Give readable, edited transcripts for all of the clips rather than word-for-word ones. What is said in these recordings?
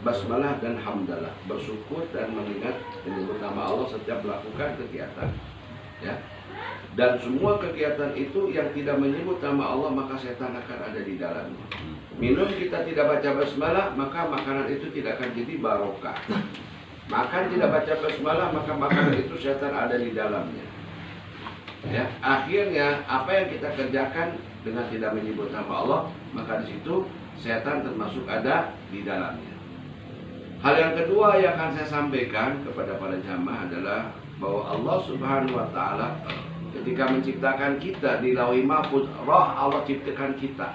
basmalah dan hamdalah, bersyukur dan mengingat menyebut nama Allah setiap melakukan kegiatan. Ya. Dan semua kegiatan itu yang tidak menyebut nama Allah maka setan akan ada di dalamnya. Minum kita tidak baca basmalah maka makanan itu tidak akan jadi barokah. Makan tidak baca basmalah maka makanan itu setan ada di dalamnya. Ya, akhirnya apa yang kita kerjakan dengan tidak menyebut nama Allah maka di situ setan termasuk ada di dalamnya. Hal yang kedua yang akan saya sampaikan kepada para jamaah adalah bahwa Allah Subhanahu wa taala ketika menciptakan kita di Lauhul Mahfuz, roh Allah ciptakan kita.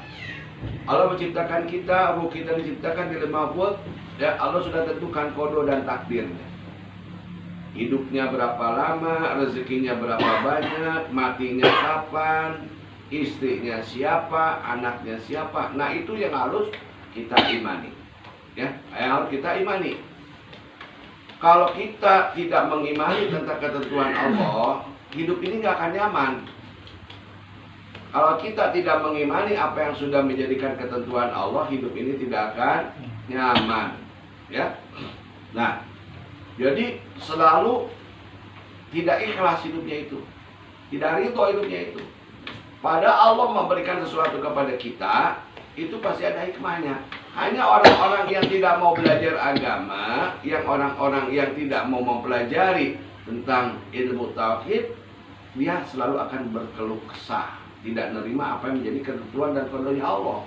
Allah menciptakan kita, ruh kita diciptakan di Lauhul Mahfuz, ya Allah sudah tentukan kodo dan takdirnya. Hidupnya berapa lama, rezekinya berapa banyak, matinya kapan, istrinya siapa, anaknya siapa. Nah, itu yang harus kita imani. Ya, yang harus kita imani. Kalau kita tidak mengimani tentang ketentuan Allah, hidup ini nggak akan nyaman. Kalau kita tidak mengimani apa yang sudah menjadikan ketentuan Allah, hidup ini tidak akan nyaman. Ya, nah, jadi selalu tidak ikhlas hidupnya itu, tidak ridho hidupnya itu. Pada Allah memberikan sesuatu kepada kita, itu pasti ada hikmahnya. Hanya orang-orang yang tidak mau belajar agama, yang orang-orang yang tidak mau mempelajari tentang ilmu tauhid, dia selalu akan berkeluh kesah, tidak menerima apa yang menjadi ketentuan dan kodonya Allah.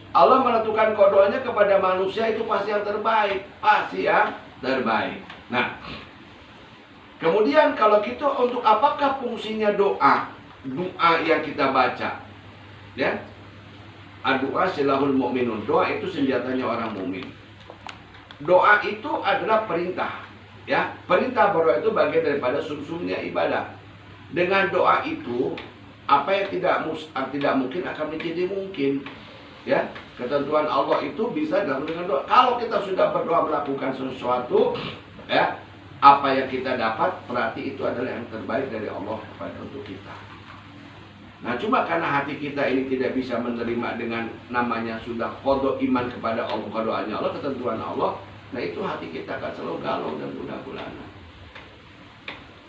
Allah menentukan kodonya kepada manusia itu pasti yang terbaik, pasti yang terbaik. Nah, kemudian kalau gitu untuk apakah fungsinya doa? Doa yang kita baca, ya. Doa silahul mu'minun. Doa itu senjatanya orang mukmin. Doa itu adalah perintah, ya. Perintah berdoa itu bagian daripada sumsumnya ibadah. Dengan doa itu apa yang tidak mungkin akan menjadi mungkin. Ya, ketentuan Allah itu bisa dilakukan dengan doa. Kalau kita sudah berdoa melakukan sesuatu, ya, apa yang kita dapat berarti itu adalah yang terbaik dari Allah kepada untuk kita. Nah, cuma karena hati kita ini tidak bisa menerima dengan namanya sudah qada iman kepada Allah, qadaannya Allah, ketentuan Allah. Nah, itu hati kita akan selalu galau dan gundah gulana.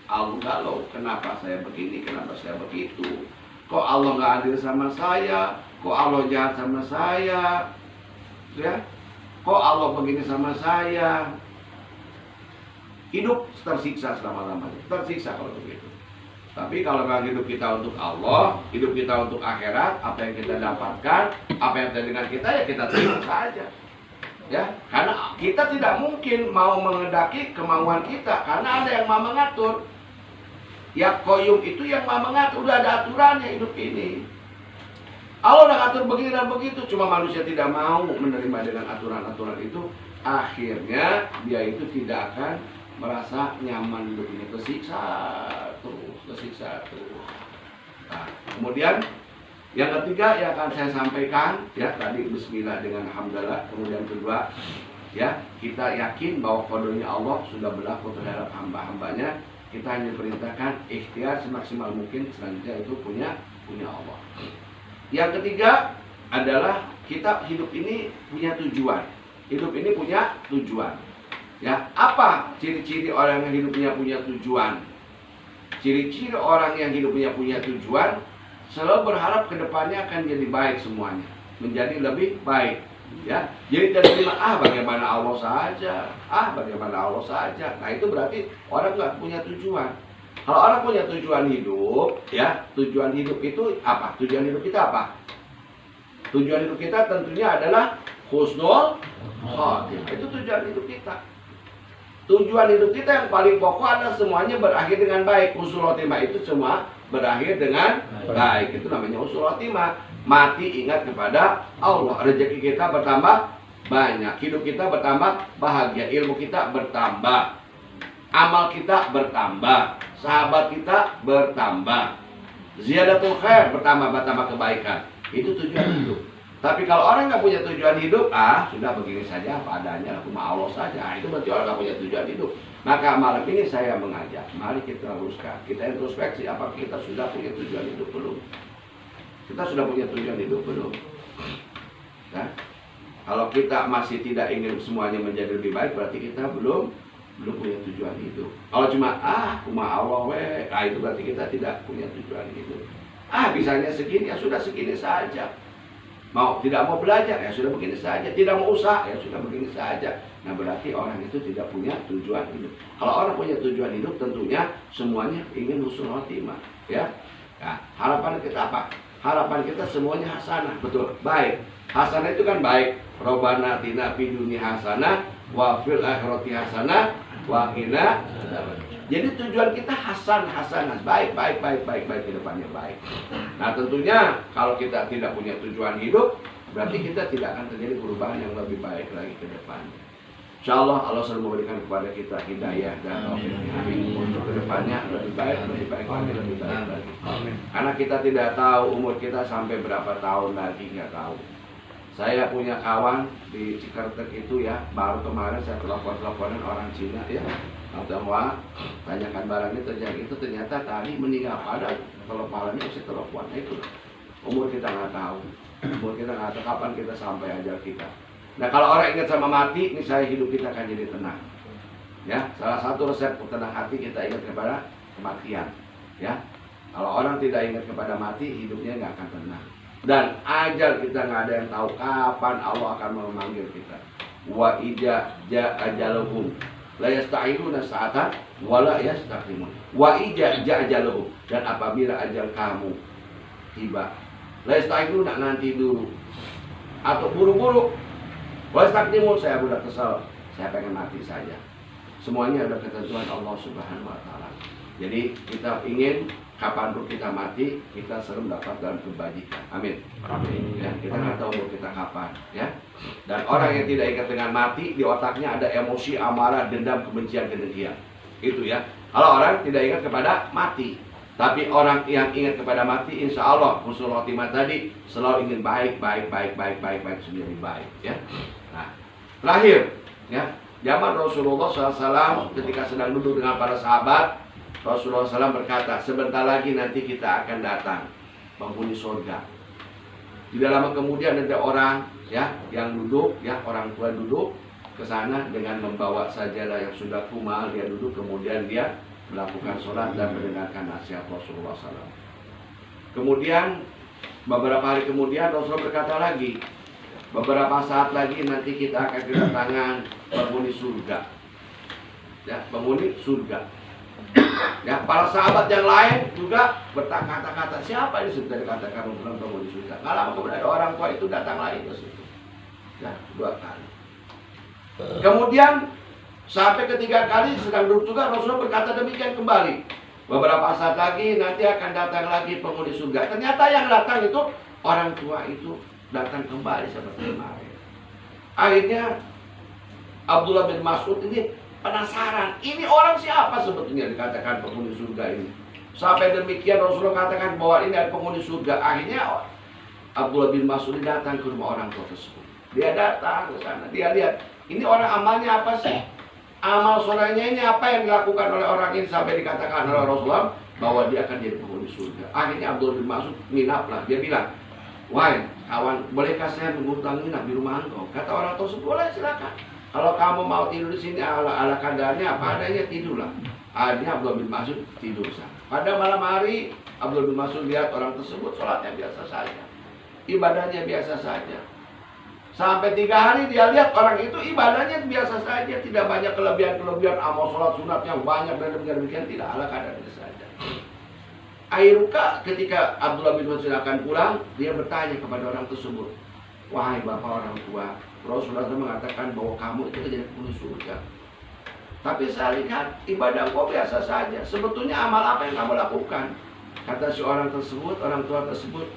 Allah galau, kenapa saya begini, kenapa saya begitu? Kok Allah nggak adil sama saya? Kok Allah jahat sama saya? Ya? Kok Allah begini sama saya? Hidup tersiksa selama-lamanya. Tersiksa kalau begitu. Tapi kalau hidup kita untuk Allah, hidup kita untuk akhirat, apa yang kita dapatkan, apa yang terjadi dengan kita, ya kita terima saja. Ya, karena kita tidak mungkin mau mengendaki kemauan kita, karena ada yang mau mengatur. Ya, Qayyum itu yang mau mengatur, udah ada aturannya hidup ini. Allah udah ngatur begini dan begitu, cuma manusia tidak mau menerima dengan aturan-aturan itu, akhirnya dia itu tidak akan merasa nyaman hidup ini, kesiksa terus. Nah, kemudian yang ketiga yang akan saya sampaikan, ya tadi bismillah dengan hamdalah, kemudian kedua, ya kita yakin bahwa kodonya Allah sudah berlaku terhadap hamba-hambanya. Kita hanya perintahkan ikhtiar semaksimal mungkin, selanjutnya itu punya Allah. Yang ketiga adalah kita hidup ini punya tujuan. Hidup ini punya tujuan. Ya, apa ciri-ciri orang yang hidupnya punya tujuan? Ciri-ciri orang yang hidupnya punya tujuan selalu berharap ke depannya akan jadi baik semuanya, menjadi lebih baik. Ya, jadi tidak terima bagaimana Allah saja, bagaimana Allah saja. Nah, itu berarti orang nggak punya tujuan. Kalau orang punya tujuan hidup, ya tujuan hidup itu apa? Tujuan hidup kita apa? Tujuan hidup kita tentunya adalah husnul khotimah. Itu tujuan hidup kita. Tujuan hidup kita yang paling pokok adalah semuanya berakhir dengan baik. Husnul khotimah itu semua berakhir dengan baik. Itu namanya husnul khotimah. Mati ingat kepada Allah. Rezeki kita bertambah banyak. Hidup kita bertambah bahagia. Ilmu kita bertambah. Amal kita bertambah. Sahabat kita bertambah. Ziyadatul khair bertambah kebaikan. Itu tujuan hidup. Tapi kalau orang nggak punya tujuan hidup, sudah begini saja apa adanya, aku mau Allah saja. Itu berarti orang nggak punya tujuan hidup. Maka malam ini saya mengajak, mari kita luruskan, kita introspeksi, apa kita sudah punya tujuan hidup belum? Kita sudah punya tujuan hidup belum? Nah, Kalau kita masih tidak ingin semuanya menjadi lebih baik, berarti kita belum punya tujuan hidup. Kalau cuma kumaha Allah itu berarti kita tidak punya tujuan hidup. Bisanya segini, ya sudah segini saja. Tidak mau belajar, ya sudah begini saja. Tidak mau usaha, ya sudah begini saja. Nah, berarti orang itu tidak punya tujuan hidup. Kalau orang punya tujuan hidup, tentunya semuanya ingin husnul khotimah, ya. Nah, harapan kita apa? Harapan kita semuanya hasanah, betul, baik. Hasanah itu kan baik. Robbana atina fid dunya hasanah wa fil akhirati hasanah wa qina adzabannar. Jadi tujuan kita hasanah, baik ke depannya baik. Nah, tentunya kalau kita tidak punya tujuan hidup, berarti kita tidak akan terjadi perubahan yang lebih baik lagi ke depannya. Insyaallah Allah selalu memberikan kepada kita hidayah dan taufik untuk ke depannya lebih baik lagi. Amin. Karena kita tidak tahu umur kita sampai berapa tahun lagi, nggak tahu. Saya punya kawan di Cikartek itu ya, baru kemarin saya teleponan orang Cina ya. Wah, tanyakan barangnya terjadi itu ternyata tadi meninggal, pada teleponnya masih telepon itu. Umur kita nggak tahu, kapan kita sampai ajal kita. Nah, kalau orang ingat sama mati, ini saya hidup kita akan jadi tenang. Ya, salah satu resep tenang hati kita ingat kepada kematian. Ya, kalau orang tidak ingat kepada mati, hidupnya nggak akan tenang. Dan ajal kita nggak ada yang tahu kapan Allah akan memanggil kita. Wa ija ja ajaluhum la yasta'iluna sa'atan wa la yastaqdimun. Wa ija ja ajaluhum, dan apabila ajal kamu tiba, la yasta'iluna, nanti dulu atau buru-buru. Wa yastaqdimun, saya udah kesal, saya pengen mati saja. Semuanya ada ketentuan Allah Subhanahu wa taala. Jadi kita ingin kapanpun kita mati, kita selalu dapat dalam kebajikan. Amin. Amin. Ya, kita nggak tahu umur kita kapan, ya. Dan orang yang tidak ingat dengan mati, di otaknya ada emosi, amarah, dendam, kebencian, kedengkian. Itu ya. Kalau orang tidak ingat kepada mati, tapi orang yang ingat kepada mati, insya Allah husnul khotimah tadi selalu ingin baik, menjadi baik, ya. Nah, terakhir, ya, zaman Rasulullah SAW ketika sedang duduk dengan para sahabat, Rasulullah SAW berkata, sebentar lagi nanti kita akan datang penghuni surga. Tidak lama kemudian ada orang ya yang duduk, ya orang tua duduk ke sana dengan membawa sajadah yang sudah kumal. Dia duduk, kemudian dia melakukan sholat dan mendengarkan nasihat Rasulullah SAW. Kemudian beberapa hari kemudian Rasulullah berkata lagi, beberapa saat lagi nanti kita akan kedatangan penghuni surga. Ya, penghuni surga. Ya, para sahabat yang lain juga berkata-kata, siapa ini sudah dikatakan penghuni surga? Nggak lama kemudian orang tua itu datang lagi ke situ. Ya, 2 kali. Kemudian sampai ketiga kali sedang duduk juga Rasulullah berkata demikian kembali. Beberapa saat lagi nanti akan datang lagi penghuni surga. Ternyata yang datang itu orang tua itu datang kembali seperti kemarin. Akhirnya Abdullah bin Mas'ud ini penasaran, ini orang siapa sebetulnya dikatakan penghuni surga ini. Sampai demikian Rasulullah katakan bahwa ini adalah penghuni surga. Akhirnya Abdullah bin Mas'ud datang ke rumah orang tua tersebut. Dia datang ke sana, dia lihat, ini orang amalnya apa sih? Amal solehnya ini apa yang dilakukan oleh orang ini sampai dikatakan oleh Rasulullah bahwa dia akan jadi penghuni surga. Akhirnya Abdullah bin Mas'ud minaplah, dia bilang, wahai kawan, bolehkah saya mengutang nginap di rumah engkau? Kata orang tersebut, boleh, silakan. Kalau kamu mau tidur di sini ala kadarnya apa adanya, tidurlah. Akhirnya Abdullah bin Mas'ud tidur sana. Pada malam hari Abdullah bin Mas'ud lihat orang tersebut sholatnya biasa saja, ibadahnya biasa saja. Sampai 3 hari dia lihat orang itu ibadahnya biasa saja, tidak banyak kelebihan amal sholat sunatnya banyak dan demikian, tidak, ala kadarnya saja. Akhirnya ketika Abdullah bin Mas'ud akan pulang, dia bertanya kepada orang tersebut, wahai bapak orang tua, Rasulullah mengatakan bahwa kamu itu jadi penghuni surga. Tapi saya lihat ibadah kau biasa saja. Sebetulnya amal apa yang kamu lakukan? Kata si orang tersebut, orang tua tersebut,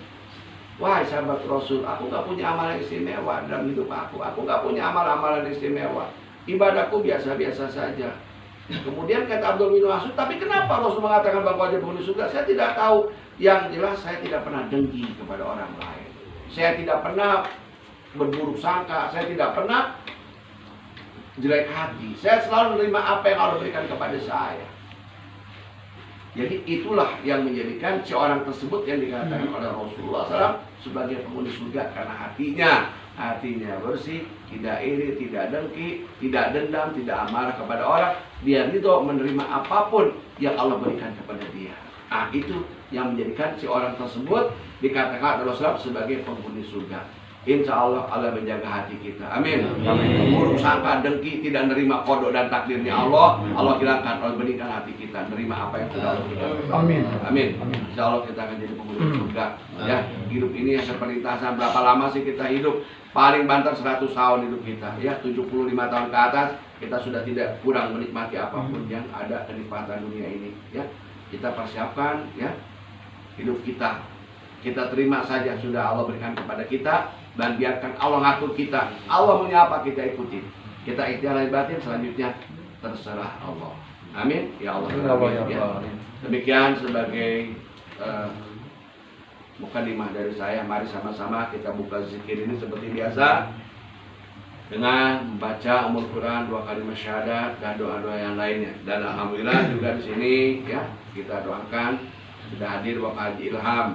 wahai sahabat Rasul, aku gak punya amalan istimewa dalam hidup aku. Aku gak punya amalan istimewa. Ibadahku biasa-biasa saja. Kemudian kata Abdullah bin Mas'ud, tapi kenapa Rasul mengatakan bahwa dia penghuni surga? Saya tidak tahu. Yang jelas saya tidak pernah dengki kepada orang lain. Saya tidak pernah berburuk sangka, saya tidak pernah jelek hati. Saya selalu menerima apa yang Allah berikan kepada saya. Jadi itulah yang menjadikan seorang tersebut yang dikatakan oleh Rasulullah SAW sebagai penghuni surga, karena hatinya hatinya bersih, tidak iri, tidak dengki, tidak dendam, tidak amarah kepada orang. Dia ridho menerima apapun yang Allah berikan kepada dia. Nah, itu yang menjadikan si orang tersebut dikatakan oleh Rasulullah sebagai penghuni surga. Insya Allah Allah menjaga hati kita. Amin. Buruk sangka, dengki, tidak menerima kodok dan takdirnya Allah. Allah hilangkan, Allah beningkan hati kita, menerima apa yang sudah Allah berikan. Amin. Amin. Insya Allah kita akan jadi penghuni surga. Ya, hidup ini yang seperlintasan. Berapa lama sih kita hidup? Paling banter 100 tahun hidup kita. Ya, 75 tahun ke atas kita sudah tidak kurang menikmati apapun yang ada kenikmatan dunia ini. Ya, kita persiapkan ya hidup kita. Kita terima saja sudah Allah berikan kepada kita dan biarkan Allah ngatur kita. Allah punya apa kita ikuti. Kita ikhtiar lahir batin, selanjutnya terserah Allah. Amin. Ya Allah. Ya. Demikian sebagai mukadimah dari saya. Mari sama-sama kita buka zikir ini seperti biasa dengan membaca Ummul Quran 2 kalimat syahadat dan doa-doa yang lainnya. Dan alhamdulillah juga di sini ya kita doakan sudah hadir Waqaf Haji Ilham.